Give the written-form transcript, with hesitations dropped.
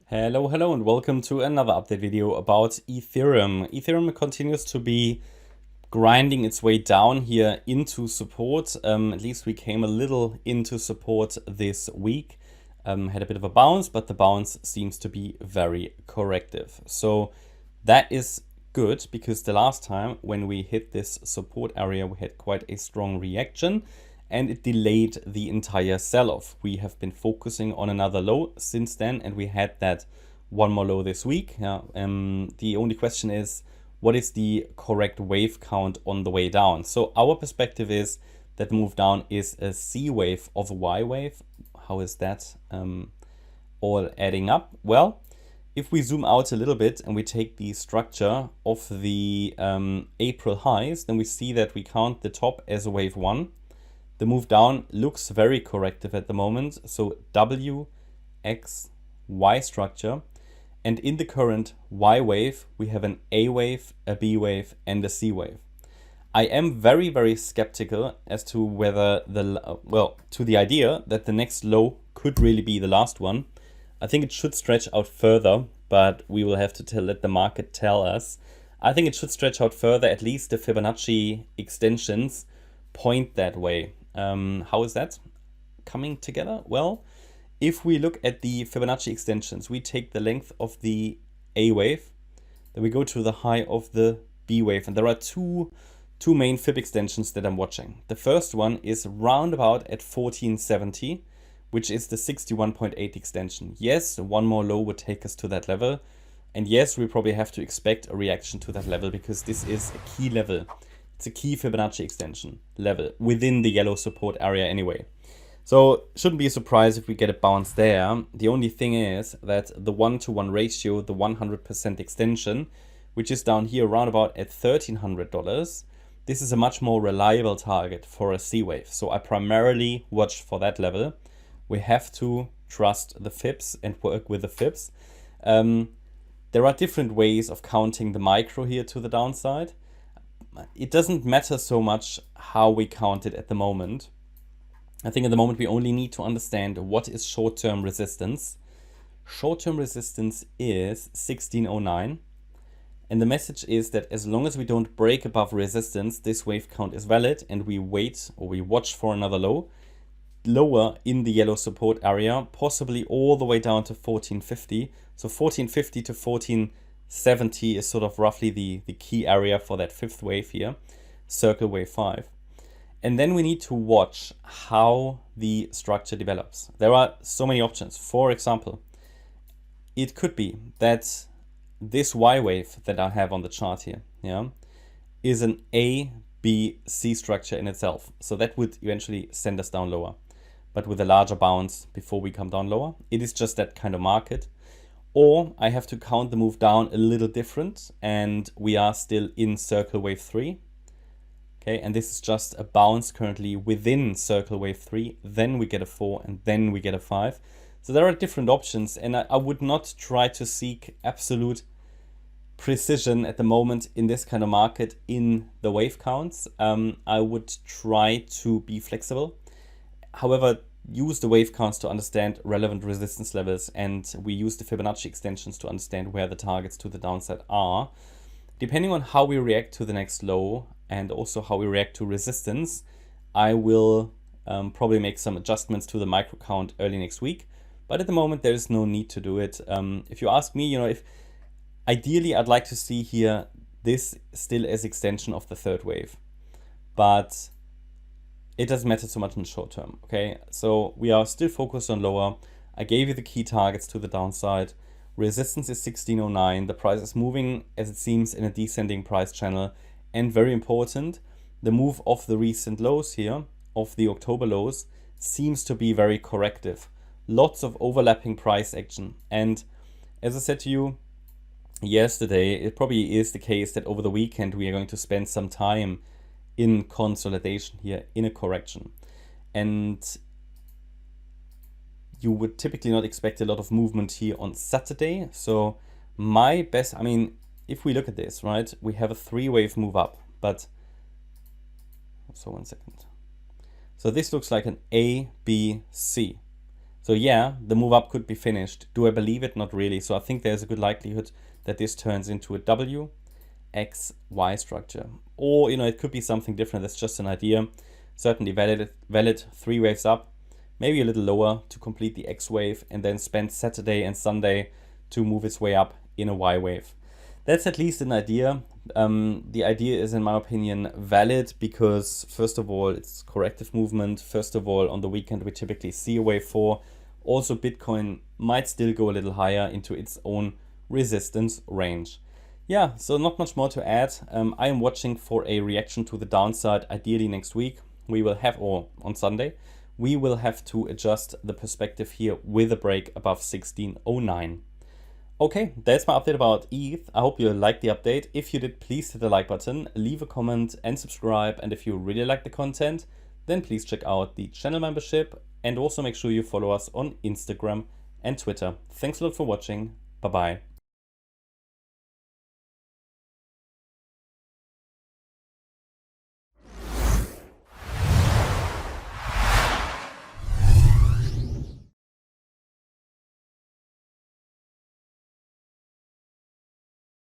Hello, and welcome to another update video about Ethereum. Ethereum continues to be grinding its way down here into support. At least we came a little into support this week. Had a bit of a bounce, but the bounce seems to be very corrective. So that is good because the last time when we hit this support area, we had quite a strong reaction and it delayed the entire sell-off. We have been focusing on another low since then, and we had that one more low this week. The only question is, what is the correct wave count on the way down? So our perspective is that move down is a C wave of a Y wave. How is that all adding up? Well, if we zoom out a little bit and we take the structure of the April highs, then we see that we count the top as a wave 1. The move down looks very corrective at the moment. So W, X, Y structure. And in the current Y wave, we have an A wave, a B wave, and a C wave. I am very skeptical as to whether to the idea that the next low could really be the last one. I think it should stretch out further, but we will have to let the market tell us. I think it should stretch out further. At least the Fibonacci extensions point that way. How is that coming together? Well, if we look at the Fibonacci extensions, we take the length of the A wave, then we go to the high of the B wave, and there are two main Fib extensions that I'm watching. The first one is round about at 1470, which is the 61.8 extension. Yes, one more low would take us to that level, and yes, we probably have to expect a reaction to that level because this is a key level. It's a key Fibonacci extension level within the yellow support area anyway. So shouldn't be a surprise if we get a bounce there. The only thing is that the 1-to-1 ratio, the 100% extension, which is down here around about at $1,300, this is a much more reliable target for a C wave. So I primarily watch for that level. We have to trust the Fibs and work with the Fibs. There are different ways of counting the micro here to the downside. It doesn't matter so much how we count it at the moment. I think at the moment we only need to understand what is short-term resistance. Short-term resistance is 1609. And the message is that as long as we don't break above resistance, this wave count is valid, and we wait or we watch for another low, lower in the yellow support area, possibly all the way down to 1450. So 1450 to 1470 is sort of roughly the key area for that fifth wave here, circle wave 5. And then we need to watch how the structure develops. There are so many options. For example, it could be that this Y wave that I have on the chart here, is an A, B, C structure in itself. So that would eventually send us down lower, but with a larger bounce before we come down lower. It is just that kind of market. Or I have to count the move down a little different, and we are still in circle wave 3. Okay, and this is just a bounce currently within circle wave 3. Then we get a 4, and then we get a 5. So there are different options, and I would not try to seek absolute precision at the moment in this kind of market in the wave counts. I would try to be flexible. However, use the wave counts to understand relevant resistance levels, and we use the Fibonacci extensions to understand where the targets to the downside are. Depending on how we react to the next low and also how we react to resistance, I will probably make some adjustments to the micro count early next week. But at the moment, there is no need to do it. If you ask me, if ideally I'd like to see here this still as extension of the third wave, but it doesn't matter so much in the short term. Okay, so we are still focused on lower. I gave you the key targets to the downside. Resistance is 1609. The price is moving, as it seems, in a descending price channel. And very important, the move of the recent lows here, of the October lows, seems to be very corrective. Lots of overlapping price action. And as I said to you yesterday, it probably is the case that over the weekend we are going to spend some time in consolidation here, in a correction. And you would typically not expect a lot of movement here on Saturday. So my best, if we look at this, right, we have a 3-wave move up, but so 1 second. So this looks like an A, B, C. So yeah, the move up could be finished. Do I believe it? Not really. So I think there's a good likelihood that this turns into a W, X, Y structure. Or, it could be something different. That's just an idea. Certainly valid 3 waves up, maybe a little lower to complete the X wave, and then spend Saturday and Sunday to move its way up in a Y wave. That's at least an idea. The idea is, in my opinion, valid because, first of all, it's corrective movement. First of all, on the weekend, we typically see a wave 4. Also, Bitcoin might still go a little higher into its own resistance range. Yeah, so not much more to add. I am watching for a reaction to the downside, ideally next week. We will have, or on Sunday, we will have to adjust the perspective here with a break above 1609. Okay, that's my update about ETH. I hope you liked the update. If you did, please hit the like button, leave a comment and subscribe. And if you really like the content, then please check out the channel membership and also make sure you follow us on Instagram and Twitter. Thanks a lot for watching. Bye-bye.